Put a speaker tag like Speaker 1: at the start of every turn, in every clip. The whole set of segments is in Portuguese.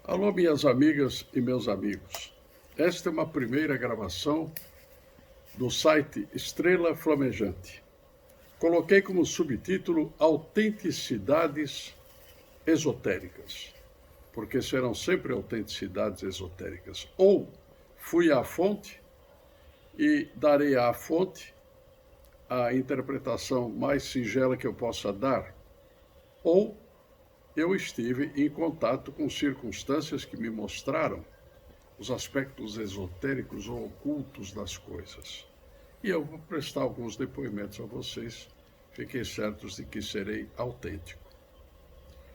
Speaker 1: Alô, minhas amigas e meus amigos. Esta é uma primeira gravação do site Estrela Flamejante. Coloquei como subtítulo Autenticidades Esotéricas, porque serão sempre autenticidades esotéricas. Ou fui à fonte e darei à fonte a interpretação mais singela que eu possa dar, ou eu estive em contato com circunstâncias que me mostraram os aspectos esotéricos ou ocultos das coisas. E eu vou prestar alguns depoimentos a vocês, fiquem certos de que serei autêntico.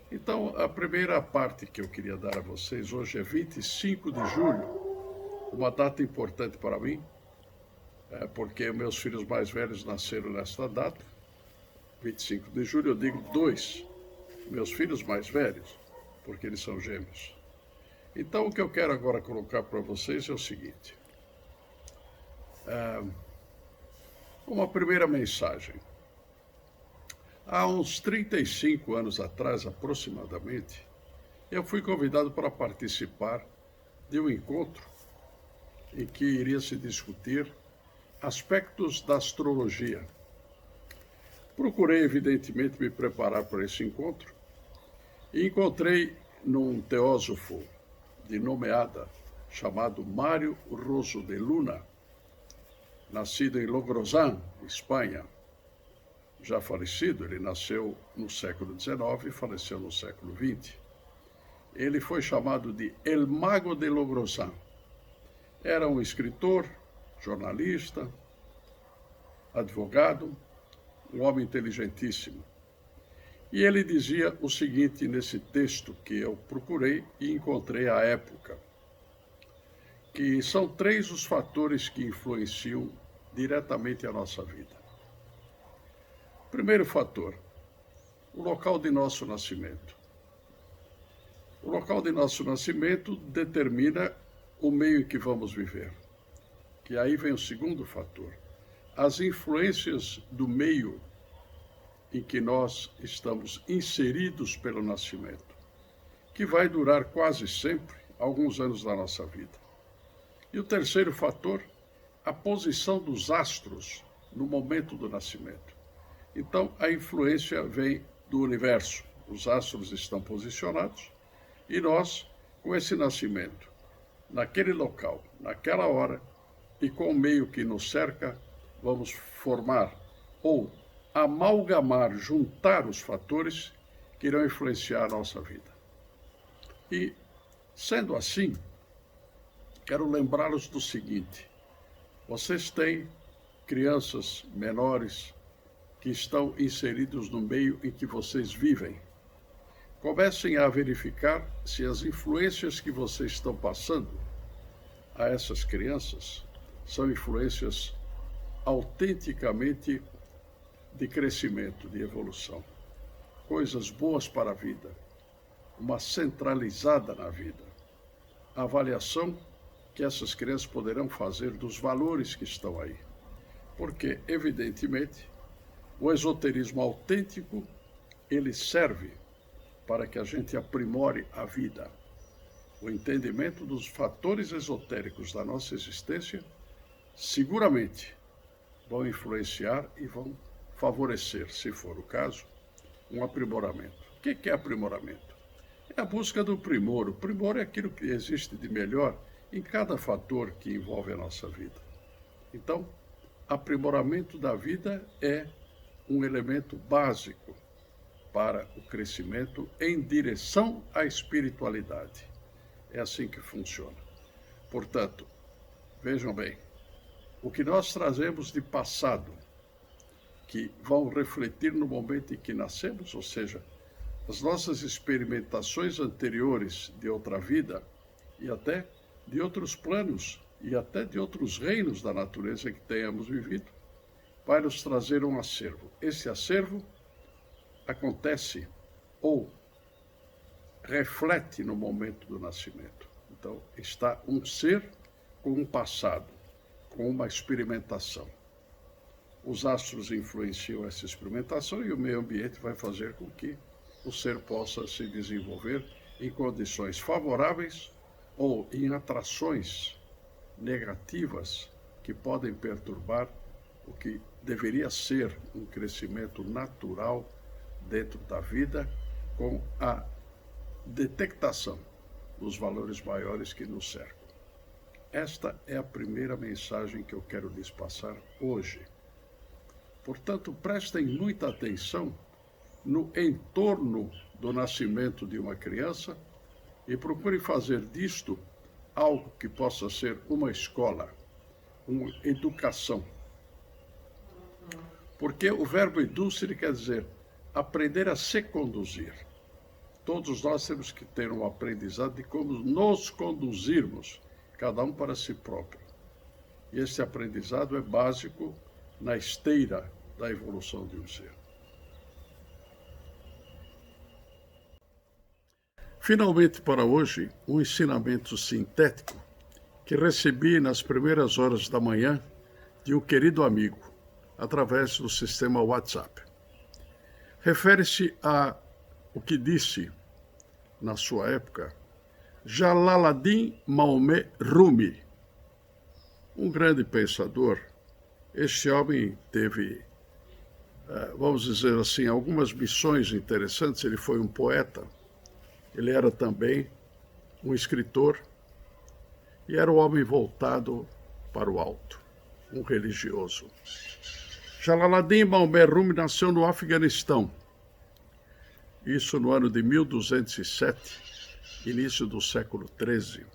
Speaker 1: Então, a primeira parte que eu queria dar a vocês hoje é 25 de julho, uma data importante para mim, porque meus filhos mais velhos nasceram nesta data, 25 de julho, eu digo dois, meus filhos mais velhos, porque eles são gêmeos. Então, o que eu quero agora colocar para vocês é o seguinte. Uma primeira mensagem. Há uns 35 anos atrás, aproximadamente, eu fui convidado para participar de um encontro em que iria se discutir aspectos da astrologia. Procurei, evidentemente, me preparar para esse encontro e encontrei num teósofo de nomeada, chamado Mário Rosso de Luna, nascido em Logrosán, Espanha, já falecido. Ele nasceu no século XIX e faleceu no século XX. Ele foi chamado de El Mago de Logrosán. Era um escritor, jornalista, advogado, um homem inteligentíssimo. E ele dizia o seguinte nesse texto que eu procurei e encontrei à época, que são três os fatores que influenciam diretamente a nossa vida. Primeiro fator, o local de nosso nascimento. O local de nosso nascimento determina o meio em que vamos viver. Que aí vem o segundo fator, as influências do meio em que nós estamos inseridos pelo nascimento, que vai durar quase sempre alguns anos da nossa vida. E o terceiro fator, a posição dos astros no momento do nascimento. Então, a influência vem do universo. Os astros estão posicionados e nós, com esse nascimento, naquele local, naquela hora e com o meio que nos cerca, vamos formar ou amalgamar, juntar os fatores que irão influenciar a nossa vida. E, sendo assim, quero lembrá-los do seguinte: vocês têm crianças menores que estão inseridos no meio em que vocês vivem. Comecem a verificar se as influências que vocês estão passando a essas crianças são influências autenticamente de crescimento, de evolução. Coisas boas para a vida, uma centralizada na vida. A avaliação que essas crianças poderão fazer dos valores que estão aí. Porque, evidentemente, o esoterismo autêntico, ele serve para que a gente aprimore a vida. O entendimento dos fatores esotéricos da nossa existência, seguramente, vão influenciar e vão favorecer, se for o caso, um aprimoramento. O que é aprimoramento? É a busca do primor. O primor é aquilo que existe de melhor em cada fator que envolve a nossa vida. Então, aprimoramento da vida é um elemento básico para o crescimento em direção à espiritualidade. É assim que funciona. Portanto, vejam bem, o que nós trazemos de passado, que vão refletir no momento em que nascemos, ou seja, as nossas experimentações anteriores de outra vida e até de outros planos e até de outros reinos da natureza que tenhamos vivido, vai nos trazer um acervo. Esse acervo acontece ou reflete no momento do nascimento. Então, está um ser com um passado, com uma experimentação. Os astros influenciam essa experimentação e o meio ambiente vai fazer com que o ser possa se desenvolver em condições favoráveis ou em atrações negativas que podem perturbar o que deveria ser um crescimento natural dentro da vida, com a detectação dos valores maiores que nos cercam. Esta é a primeira mensagem que eu quero lhes passar hoje. Portanto, prestem muita atenção no entorno do nascimento de uma criança e procurem fazer disto algo que possa ser uma escola, uma educação. Porque o verbo edúcere quer dizer aprender a se conduzir. Todos nós temos que ter um aprendizado de como nos conduzirmos, cada um para si próprio. E esse aprendizado é básico na esteira da evolução de um ser. Finalmente, para hoje, um ensinamento sintético que recebi nas primeiras horas da manhã de um querido amigo, através do sistema WhatsApp. Refere-se a o que disse, na sua época, Jalaladdin Mahomet Rumi, um grande pensador. Este homem teve, vamos dizer assim, algumas missões interessantes. Ele foi um poeta, ele era também um escritor e era um homem voltado para o alto, um religioso. Jalaladdin Mahomet Rumi nasceu no Afeganistão, isso no ano de 1207, início do século XIII.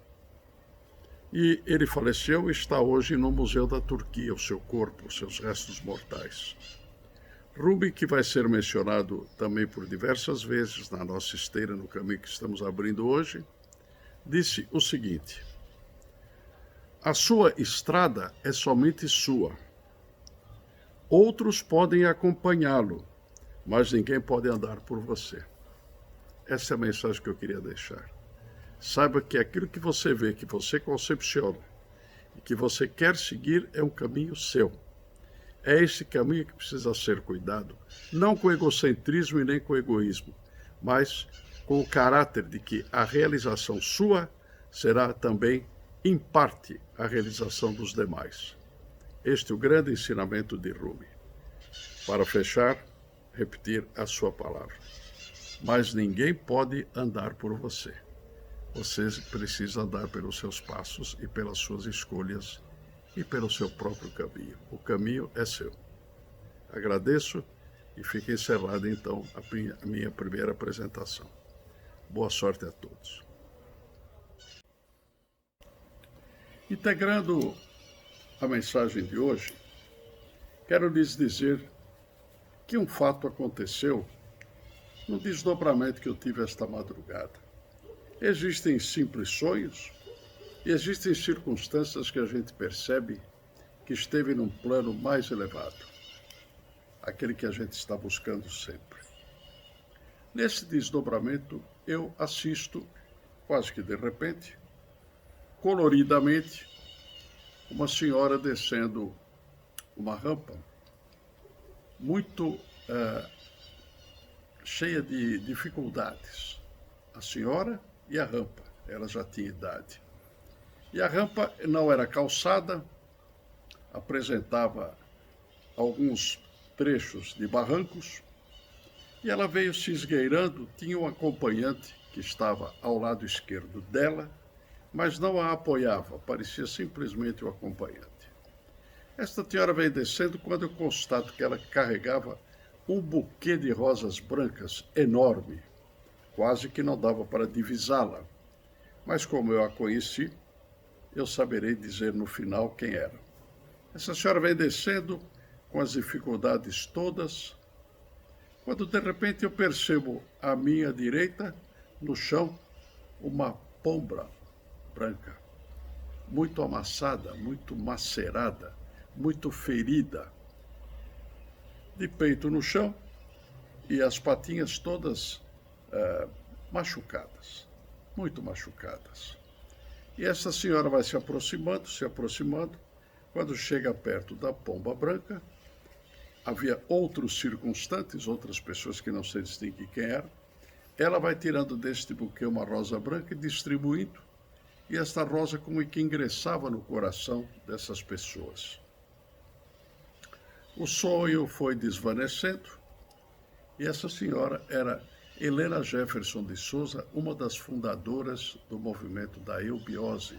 Speaker 1: E ele faleceu e está hoje no Museu da Turquia, o seu corpo, os seus restos mortais. Rumi, que vai ser mencionado também por diversas vezes na nossa esteira, no caminho que estamos abrindo hoje, disse o seguinte: a sua estrada é somente sua. Outros podem acompanhá-lo, mas ninguém pode andar por você. Essa é a mensagem que eu queria deixar. Saiba que aquilo que você vê, que você concepciona e que você quer seguir é um caminho seu. É esse caminho que precisa ser cuidado, não com egocentrismo e nem com egoísmo, mas com o caráter de que a realização sua será também, em parte, a realização dos demais. Este é o grande ensinamento de Rumi. Para fechar, repetir a sua palavra. Mas ninguém pode andar por você. Você precisa andar pelos seus passos e pelas suas escolhas e pelo seu próprio caminho. O caminho é seu. Agradeço e fica encerrada então a minha primeira apresentação. Boa sorte a todos. Integrando a mensagem de hoje, quero lhes dizer que um fato aconteceu no desdobramento que eu tive esta madrugada. Existem simples sonhos e existem circunstâncias que a gente percebe que esteve num plano mais elevado, aquele que a gente está buscando sempre. Nesse desdobramento, eu assisto, quase que de repente, coloridamente, uma senhora descendo uma rampa muito cheia de dificuldades. A senhora e a rampa, ela já tinha idade. E a rampa não era calçada, apresentava alguns trechos de barrancos, e ela veio se esgueirando. Tinha um acompanhante que estava ao lado esquerdo dela, mas não a apoiava, parecia simplesmente o acompanhante. Esta senhora veio descendo quando eu constato que ela carregava um buquê de rosas brancas enorme, quase que não dava para divisá-la. Mas como eu a conheci, eu saberei dizer no final quem era. Essa senhora vem descendo com as dificuldades todas, quando de repente eu percebo à minha direita, no chão, uma pomba branca, muito amassada, muito macerada, muito ferida, de peito no chão e as patinhas todas machucadas, muito machucadas. E essa senhora vai se aproximando, quando chega perto da pomba branca, havia outros circunstantes, outras pessoas que não sei distinguir quem eram, ela vai tirando deste buquê uma rosa branca e distribuindo, e esta rosa como que ingressava no coração dessas pessoas. O sonho foi desvanecendo, e essa senhora era Helena Jefferson de Souza, uma das fundadoras do movimento da eubiose,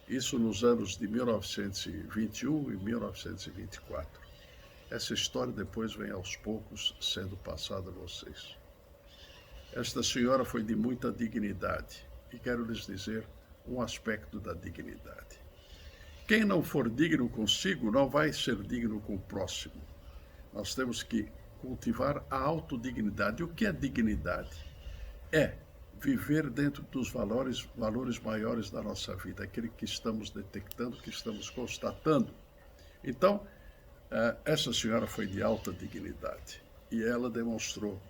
Speaker 1: isso nos anos de 1921 e 1924. Essa história depois vem aos poucos sendo passada a vocês. Esta senhora foi de muita dignidade, e quero lhes dizer um aspecto da dignidade. Quem não for digno consigo não vai ser digno com o próximo. Nós temos que cultivar a autodignidade. O que é dignidade? É viver dentro dos valores maiores da nossa vida, aquele que estamos detectando, que estamos constatando. Então, essa senhora foi de alta dignidade, e ela demonstrou,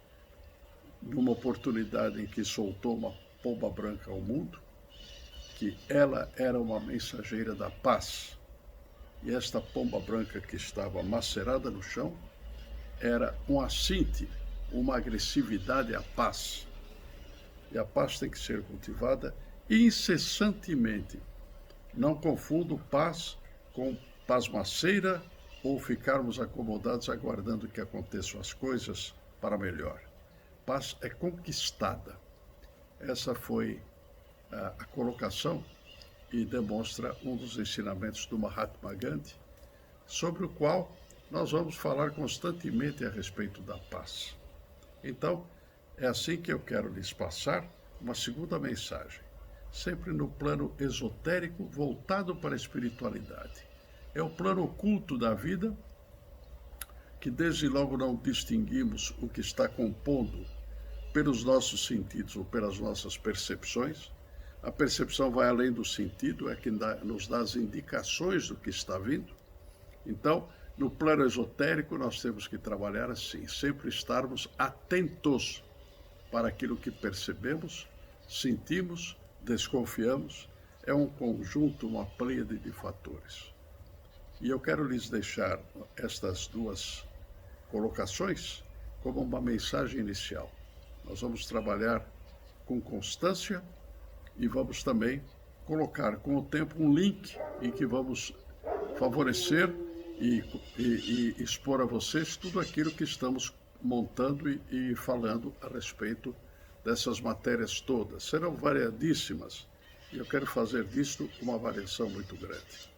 Speaker 1: numa oportunidade em que soltou uma pomba branca ao mundo, que ela era uma mensageira da paz. E esta pomba branca que estava macerada no chão era um assinte, uma agressividade à paz. E a paz tem que ser cultivada incessantemente. Não confundo paz com pasmaceira ou ficarmos acomodados aguardando que aconteçam as coisas para melhor. Paz é conquistada. Essa foi a colocação e demonstra um dos ensinamentos do Mahatma Gandhi, sobre o qual nós vamos falar constantemente a respeito da paz. Então, é assim que eu quero lhes passar uma segunda mensagem, sempre no plano esotérico voltado para a espiritualidade. É o plano oculto da vida, que desde logo não distinguimos o que está compondo pelos nossos sentidos ou pelas nossas percepções. A percepção vai além do sentido, é que nos dá as indicações do que está vindo. Então, no plano esotérico, nós temos que trabalhar assim, sempre estarmos atentos para aquilo que percebemos, sentimos, desconfiamos. É um conjunto, uma pleiade de fatores. E eu quero lhes deixar estas duas colocações como uma mensagem inicial. Nós vamos trabalhar com constância e vamos também colocar com o tempo um link em que vamos favorecer e expor a vocês tudo aquilo que estamos montando e falando a respeito dessas matérias todas. Serão variadíssimas e eu quero fazer disto uma variação muito grande.